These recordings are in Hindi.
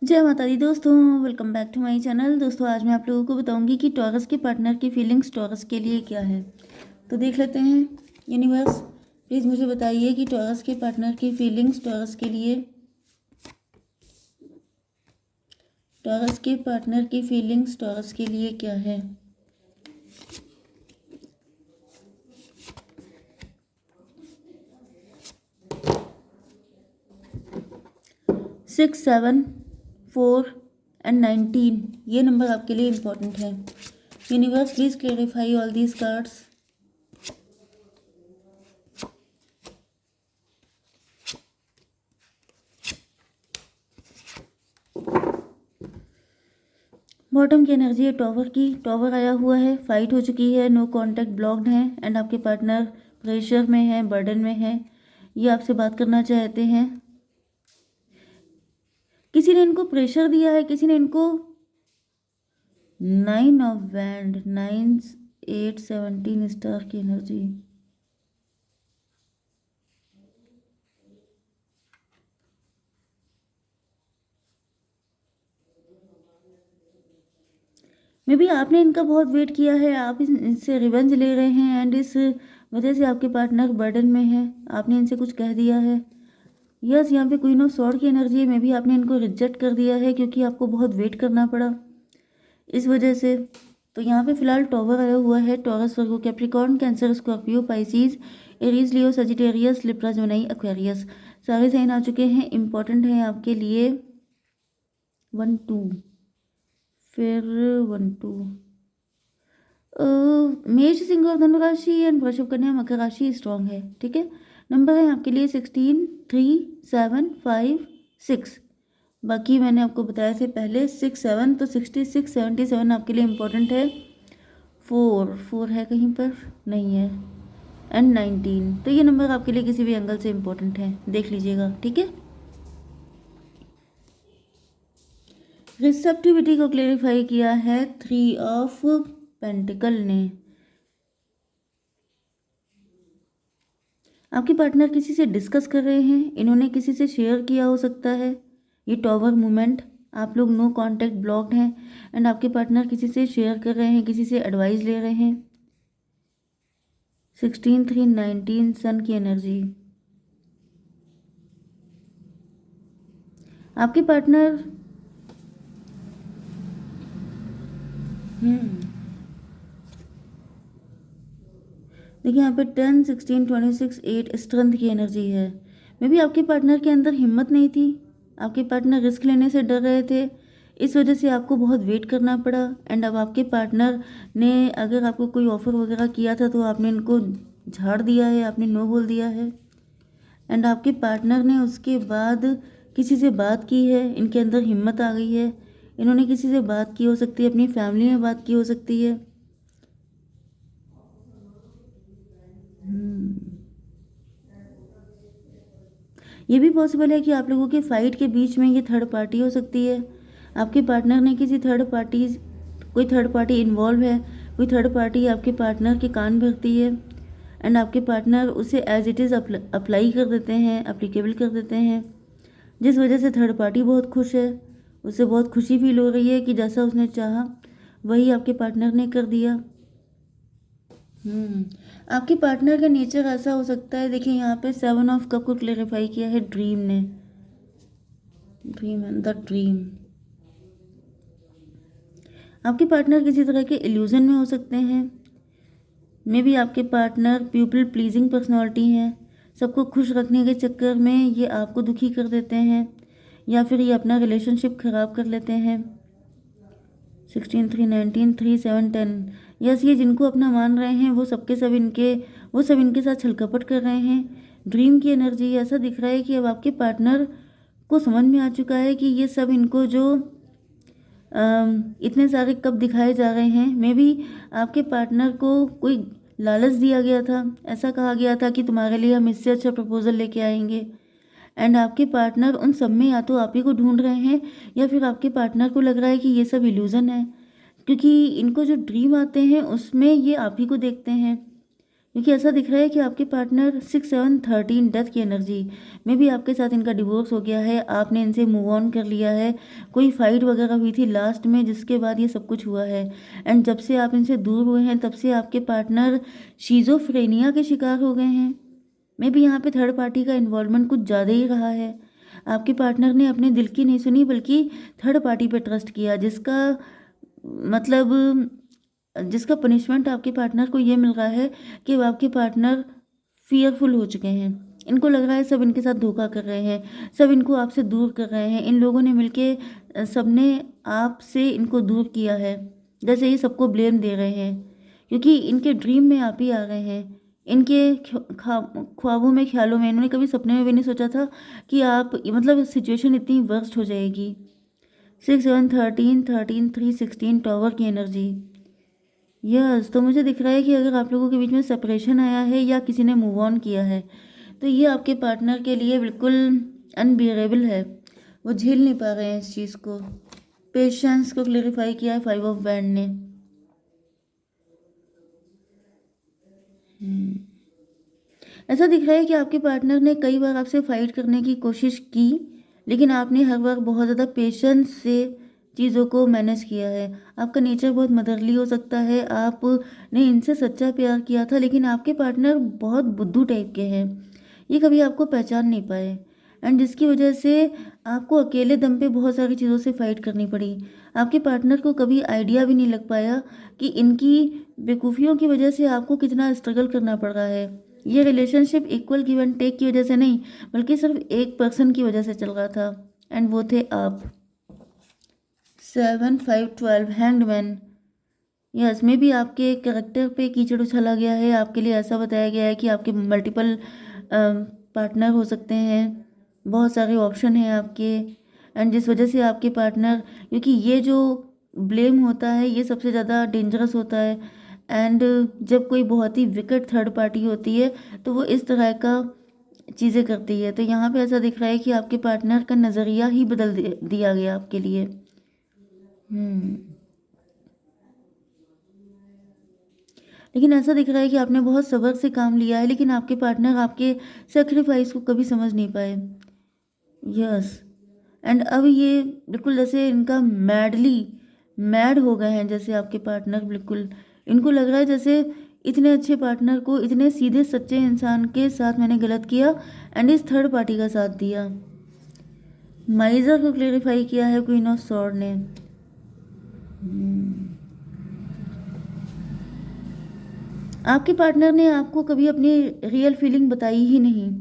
जय माता दी दोस्तों, welcome back to my channel. दोस्तों आज मैं आप लोगों को बताऊंगी कि टॉरस के पार्टनर की फीलिंग्स टॉरस के लिए क्या है। तो देख लेते हैं। यूनिवर्स प्लीज़ मुझे बताइए कि टॉरस के पार्टनर की फीलिंग्स टॉरस के लिए, टॉरस के पार्टनर की फीलिंग्स टॉरस के लिए क्या है। 6, 7, 4 एंड 19 ये नंबर आपके लिए इम्पोर्टेंट है। Universe please clarify all these cards. Bottom की एनर्जी है टॉवर की। टॉवर आया हुआ है, फाइट हो चुकी है, नो कांटेक्ट ब्लॉक्ड है एंड आपके पार्टनर प्रेशर में है, बर्डन में है। ये आपसे बात करना चाहते हैं। किसी ने इनको प्रेशर दिया है, किसी ने इनको 9 ऑफ वैंड, 9, 8, 17 स्टार की एनर्जी। मे बी आपने इनका बहुत वेट किया है, आप इनसे रिवेंज ले रहे हैं एंड इस वजह से आपके पार्टनर बर्डन में है। आपने इनसे कुछ कह दिया है। यस, यहाँ पे क्वीन ऑफ स्वॉर्ड की एनर्जी है। मे बी आपने इनको रिजेक्ट कर दिया है क्योंकि आपको बहुत वेट करना पड़ा इस वजह से। तो यहाँ पे फिलहाल टॉवर आया हुआ है। Taurus, Virgo, Capricorn, Cancer, Scorpio, Pisces, Aries, Leo, Sagittarius, Libra, Gemini, Aquarius सारे साइन आ चुके हैं। इंपॉर्टेंट है आपके लिए 1, 2, फिर 1, 2 मेष, सिंह और धनु राशि एंड वृषभ, कन्या, मकर राशि स्ट्रॉन्ग है। ठीक है, नंबर है आपके लिए 16, 3, 7, 5, 6। बाकी मैंने आपको बताया से पहले 6, 7, तो 66, 77 आपके लिए इम्पोर्टेंट है। 4 है कहीं पर नहीं है एंड 19, तो ये नंबर आपके लिए किसी भी एंगल से इम्पोर्टेंट है, देख लीजिएगा। ठीक है, रिसेप्टिविटी को क्लेरिफाई किया है 3 ऑफ पेंटिकल ने। आपके पार्टनर किसी से डिस्कस कर रहे हैं, इन्होंने किसी से शेयर किया हो सकता है ये टॉवर मूवमेंट। आप लोग नो कांटेक्ट ब्लॉक्ड हैं एंड आपके पार्टनर किसी से शेयर कर रहे हैं, किसी से एडवाइस ले रहे हैं। 16, 3, 19 सन की एनर्जी। आपके पार्टनर देखिए यहाँ पे 10, 16, 26, 8 स्ट्रेंथ की एनर्जी है। मे बी आपके पार्टनर के अंदर हिम्मत नहीं थी, आपके पार्टनर रिस्क लेने से डर रहे थे, इस वजह से आपको बहुत वेट करना पड़ा। एंड अब आपके पार्टनर ने अगर आपको कोई ऑफ़र वगैरह किया था तो आपने इनको झाड़ दिया है, आपने नो बोल दिया है। एंड आपके पार्टनर ने उसके बाद किसी से बात की है, इनके अंदर हिम्मत आ गई है, इन्होंने किसी से बात की हो सकती है, अपनी फैमिली में बात की हो सकती है। ये भी पॉसिबल है कि आप लोगों के फाइट के बीच में ये थर्ड पार्टी हो सकती है। आपके पार्टनर ने किसी कोई थर्ड पार्टी इन्वॉल्व है, कोई थर्ड पार्टी आपके पार्टनर के कान भरती है एंड आपके पार्टनर उसे एज इट इज़ अप्लाई कर देते हैं, अप्लीकेबल कर देते हैं, जिस वजह से थर्ड पार्टी बहुत खुश है। उसे बहुत खुशी फील हो रही है कि जैसा उसने चाहा वही आपके पार्टनर ने कर दिया। आपके पार्टनर का नेचर ऐसा हो सकता है। देखिए यहाँ पे 7 ऑफ कप को क्लेरिफाई किया है ड्रीम ने। Dream and the dream. आपके पार्टनर किसी तरह के इल्यूजन में हो सकते हैं। मे बी आपके पार्टनर पीपल प्लीजिंग पर्सनालिटी हैं, सबको खुश रखने के चक्कर में ये आपको दुखी कर देते हैं या फिर ये अपना रिलेशनशिप ख़राब कर लेते हैं। 16, 3, 19, 3, 7, 10। यस, ये जिनको अपना मान रहे हैं वो सब इनके साथ छलकपट कर रहे हैं। ड्रीम की एनर्जी ऐसा दिख रहा है कि अब आपके पार्टनर को समझ में आ चुका है कि ये सब इनको जो इतने सारे कप दिखाए जा रहे हैं, मे बी आपके पार्टनर को कोई लालच दिया गया था। ऐसा कहा गया था कि तुम्हारे लिए हम इससे अच्छा प्रपोजल लेके आएंगे एंड आपके पार्टनर उन सब में या तो आप ही को ढूंढ रहे हैं या फिर आपके पार्टनर को लग रहा है कि ये सब इल्यूज़न है, क्योंकि इनको जो ड्रीम आते हैं उसमें ये आप ही को देखते हैं क्योंकि ऐसा दिख रहा है कि आपके पार्टनर 6 7 13 डेथ की एनर्जी में भी आपके साथ इनका डिवोर्स हो गया है, आपने इनसे मूव ऑन कर लिया है, कोई फाइट वगैरह हुई थी लास्ट में जिसके बाद ये सब कुछ हुआ है। एंड जब से आप इनसे दूर हुए हैं तब से आपके पार्टनर शीज़ोफ्रेनिया के शिकार हो गए हैं। मे भी यहाँ पे थर्ड पार्टी का इन्वॉल्वमेंट कुछ ज़्यादा ही रहा है। आपके पार्टनर ने अपने दिल की नहीं सुनी बल्कि थर्ड पार्टी पे ट्रस्ट किया, मतलब जिसका पनिशमेंट आपके पार्टनर को ये मिल रहा है कि वो आपके पार्टनर फियरफुल हो चुके हैं। इनको लग रहा है सब इनके साथ धोखा कर रहे हैं, सब इनको आपसे दूर कर रहे हैं। इन लोगों ने मिलके सबने आपसे इनको दूर किया है, जैसे ये सबको ब्लेम दे रहे हैं, क्योंकि इनके ड्रीम में आप ही आ गए हैं। इनके ख्वाबों में, ख्यालों में, इन्होंने कभी सपने में भी नहीं सोचा था कि आप, मतलब सिचुएशन इतनी वर्स्ट हो जाएगी। 6 7 13 13 3 16 टॉवर की एनर्जी। यस, तो मुझे दिख रहा है कि अगर आप लोगों के बीच में सेपरेशन आया है या किसी ने मूव ऑन किया है तो ये आपके पार्टनर के लिए बिल्कुल अनबियरेबल है। वो झेल नहीं पा रहे हैं इस चीज़ को। पेशेंस को क्लेरिफाई किया है 5 ऑफ बैंड ने। ऐसा दिख रहा है कि आपके पार्टनर ने कई बार आपसे फाइट करने की कोशिश की, लेकिन आपने हर बार बहुत ज़्यादा पेशेंस से चीज़ों को मैनेज किया है। आपका नेचर बहुत मदरली हो सकता है, आपने इनसे सच्चा प्यार किया था, लेकिन आपके पार्टनर बहुत बुद्धू टाइप के हैं। ये कभी आपको पहचान नहीं पाए एंड जिसकी वजह से आपको अकेले दम पे बहुत सारी चीज़ों से फाइट करनी पड़ी। आपके पार्टनर को कभी आइडिया भी नहीं लग पाया कि इनकी बेवकूफ़ियों की वजह से आपको कितना स्ट्रगल करना पड़ रहा है। ये relationship equal give and take की वजह से नहीं बल्कि सिर्फ एक पर्सन की वजह से चल रहा था, एंड वो थे आप। 7 5 12 हैंग्ड मैन। यस, में भी आपके करेक्टर पे कीचड़ उछाला गया है। आपके लिए ऐसा बताया गया है कि आपके मल्टीपल पार्टनर हो सकते हैं, बहुत सारे ऑप्शन हैं आपके, एंड जिस वजह से आपके पार्टनर, क्योंकि ये जो ब्लेम होता है ये सबसे ज़्यादा डेंजरस होता है, एंड जब कोई बहुत ही विकट थर्ड पार्टी होती है तो वो इस तरह का चीज़ें करती है। तो यहाँ पे ऐसा दिख रहा है कि आपके पार्टनर का नज़रिया ही बदल दिया गया आपके लिए। लेकिन ऐसा दिख रहा है कि आपने बहुत सब्र से काम लिया है, लेकिन आपके पार्टनर आपके सेक्रीफाइस को कभी समझ नहीं पाए। यस, एंड अब ये बिल्कुल जैसे इनका मैड हो गए हैं, जैसे आपके पार्टनर बिल्कुल, इनको लग रहा है जैसे इतने अच्छे पार्टनर को, इतने सीधे सच्चे इंसान के साथ मैंने गलत किया एंड इस थर्ड पार्टी का साथ दिया। माइजर को क्लेरिफाई किया है क्वीन ऑफ सॉर्ड ने। आपके पार्टनर ने आपको कभी अपनी रियल फीलिंग बताई ही नहीं।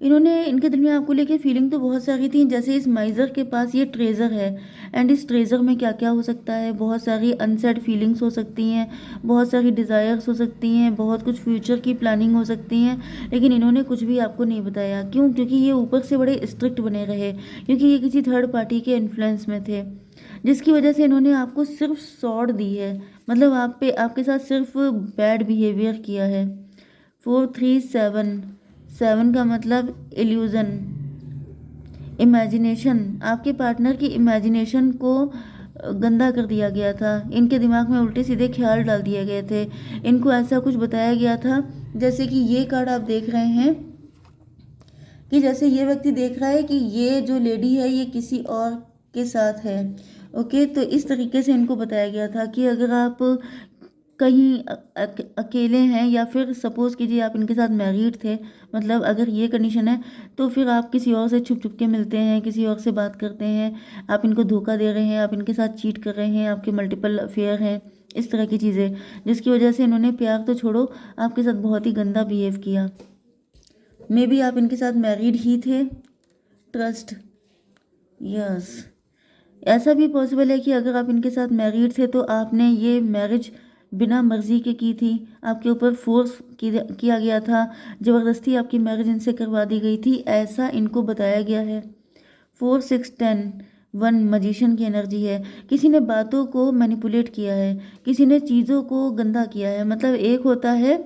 इनके दिल में आपको लेके फीलिंग तो बहुत सारी थी, जैसे इस माइजर के पास ये ट्रेजर है, एंड इस ट्रेजर में क्या क्या हो सकता है, बहुत सारी अनसेड फीलिंग्स हो सकती हैं, बहुत सारी डिज़ायर्स हो सकती हैं, बहुत कुछ फ्यूचर की प्लानिंग हो सकती हैं, लेकिन इन्होंने कुछ भी आपको नहीं बताया। क्यों? क्योंकि ये ऊपर से बड़े स्ट्रिक्ट बने रहे, क्योंकि ये किसी थर्ड पार्टी के इन्फ्लुएंस में थे, जिसकी वजह से इन्होंने आपको सिर्फ सॉर्ड दी है, मतलब आपके साथ सिर्फ बैड बिहेवियर किया है। 4 3 7 7 का मतलब इल्यूज़न, इमेजिनेशन। आपके पार्टनर की इमेजिनेशन को गंदा कर दिया गया था, इनके दिमाग में उल्टे सीधे ख्याल डाल दिए गए थे, इनको ऐसा कुछ बताया गया था, जैसे कि ये कार्ड आप देख रहे हैं कि जैसे ये व्यक्ति देख रहा है कि ये जो लेडी है ये किसी और के साथ है। ओके, तो इस तरीके से इनको बताया गया था कि अगर आप कहीं अकेले हैं, या फिर सपोज़ कीजिए आप इनके साथ मैरिड थे, मतलब अगर ये कंडीशन है तो फिर आप किसी और से छुप छुप के मिलते हैं, किसी और से बात करते हैं, आप इनको धोखा दे रहे हैं, आप इनके साथ चीट कर रहे हैं, आपके मल्टीपल अफेयर हैं, इस तरह की चीज़ें, जिसकी वजह से इन्होंने प्यार तो छोड़ो आपके साथ बहुत ही गंदा बिहेव किया। मे बी आप इनके साथ मैरिड ही थे। ट्रस्ट। यस, ऐसा भी पॉसिबल है कि अगर आप इनके साथ मैरिड थे तो आपने ये मैरिज बिना मर्जी के की थी, आपके ऊपर फोर्स किया गया था, ज़बरदस्ती आपकी मैरिज इनसे करवा दी गई थी, ऐसा इनको बताया गया है। 4 6 10 1 मजिशियन की एनर्जी है। किसी ने बातों को मैनिपुलेट किया है, किसी ने चीज़ों को गंदा किया है। मतलब एक होता है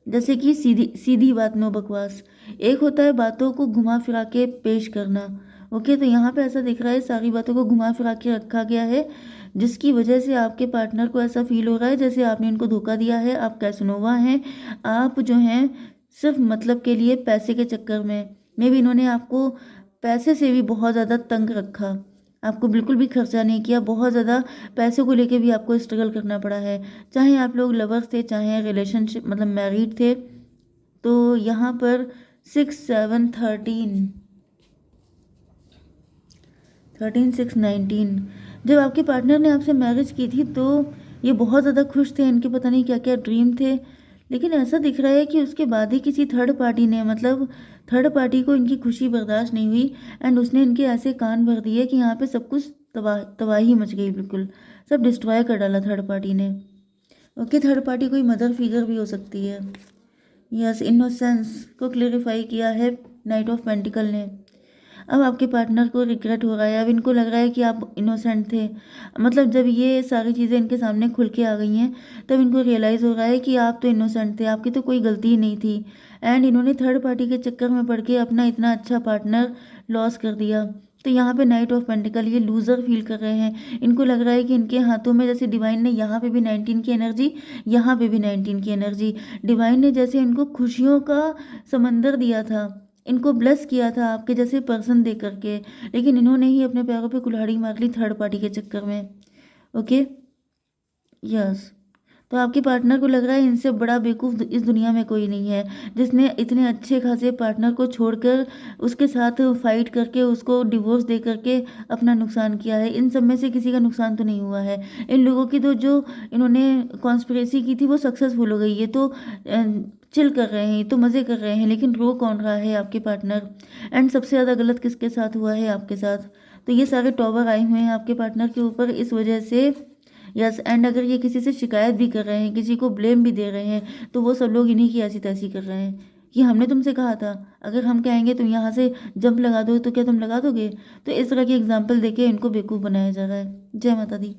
जैसे कि सीधी सीधी बात, नो बकवास, एक होता है बातों को घुमा फिरा के पेश करना, ओके, तो यहाँ पे ऐसा दिख रहा है सारी बातों को घुमा फिरा के रखा गया है, जिसकी वजह से आपके पार्टनर को ऐसा फील हो रहा है जैसे आपने इनको धोखा दिया है। आप कैसनोवा हैं, आप जो हैं सिर्फ मतलब के लिए पैसे के चक्कर में मे भी इन्होंने आपको पैसे से भी बहुत ज़्यादा तंग रखा, आपको बिल्कुल भी खर्चा नहीं किया, बहुत ज़्यादा पैसों को लेके भी आपको स्ट्रगल करना पड़ा है। चाहे आप लोग लवर्स थे, चाहे रिलेशनशिप मतलब मैरिड थे। तो यहाँ पर 6 7 13 6 19, जब आपके पार्टनर ने आपसे मैरिज की थी तो ये बहुत ज़्यादा खुश थे, इनके पता नहीं क्या क्या ड्रीम थे। लेकिन ऐसा दिख रहा है कि उसके बाद ही किसी थर्ड पार्टी ने, मतलब थर्ड पार्टी को इनकी खुशी बर्दाश्त नहीं हुई एंड उसने इनके ऐसे कान भर दिए कि यहाँ पे सब कुछ तबाही मच गई, बिल्कुल सब डिस्ट्रॉय कर डाला थर्ड पार्टी ने। ओके, थर्ड पार्टी कोई मदर फिगर भी हो सकती है। यस, इनोसेंस को क्लेरिफाई किया है नाइट ऑफ पेंटिकल ने। अब आपके पार्टनर को रिग्रेट हो रहा है, अब इनको लग रहा है कि आप इनोसेंट थे, मतलब जब ये सारी चीज़ें इनके सामने खुल के आ गई हैं तब इनको रियलाइज़ हो रहा है कि आप तो इनोसेंट थे, आपकी तो कोई गलती ही नहीं थी एंड इन्होंने थर्ड पार्टी के चक्कर में पड़ के अपना इतना अच्छा पार्टनर लॉस कर दिया। तो यहाँ पे नाइट ऑफ पेंटिकल ये लूज़र फील कर रहे हैं, इनको लग रहा है कि इनके हाथों में जैसे डिवाइन ने यहाँ पे भी 19 की एनर्जी, यहाँ पे भी 19 की एनर्जी, डिवाइन ने जैसे इनको खुशियों का समंदर दिया था, इनको ब्लेस किया था आपके जैसे पर्सन दे करके, लेकिन इन्होंने ही अपने पैरों पे कुल्हाड़ी मार ली थर्ड पार्टी के चक्कर में। ओके, यस, तो आपके पार्टनर को लग रहा है इनसे बड़ा बेवकूफ़ इस दुनिया में कोई नहीं है, जिसने इतने अच्छे खासे पार्टनर को छोड़कर उसके साथ फाइट करके उसको डिवोर्स दे करके अपना नुकसान किया है। इन सब में से किसी का नुकसान तो नहीं हुआ है। इन लोगों की तो जो इन्होंने कॉन्स्पिरेसी की थी वो सक्सेसफुल हो गई, ये तो चिल कर रहे हैं, ये तो मज़े कर रहे हैं, लेकिन रो कौन रहा है? आपके पार्टनर। एंड सबसे ज़्यादा गलत किसके साथ हुआ है? आपके साथ। तो ये सारे टॉवर आए हुए हैं आपके पार्टनर के ऊपर इस वजह से। यस, एंड अगर ये किसी से शिकायत भी कर रहे हैं, किसी को ब्लेम भी दे रहे हैं, तो वो सब लोग इन्हीं की ऐसी तैसी कर रहे हैं। ये हमने तुमसे कहा था, अगर हम कहेंगे तुम यहाँ से जंप लगा दो तो क्या तुम लगा दोगे? तो इस तरह की एग्जाम्पल देके इनको बेवकूफ़ बनाया जा रहा है। जय माता दी।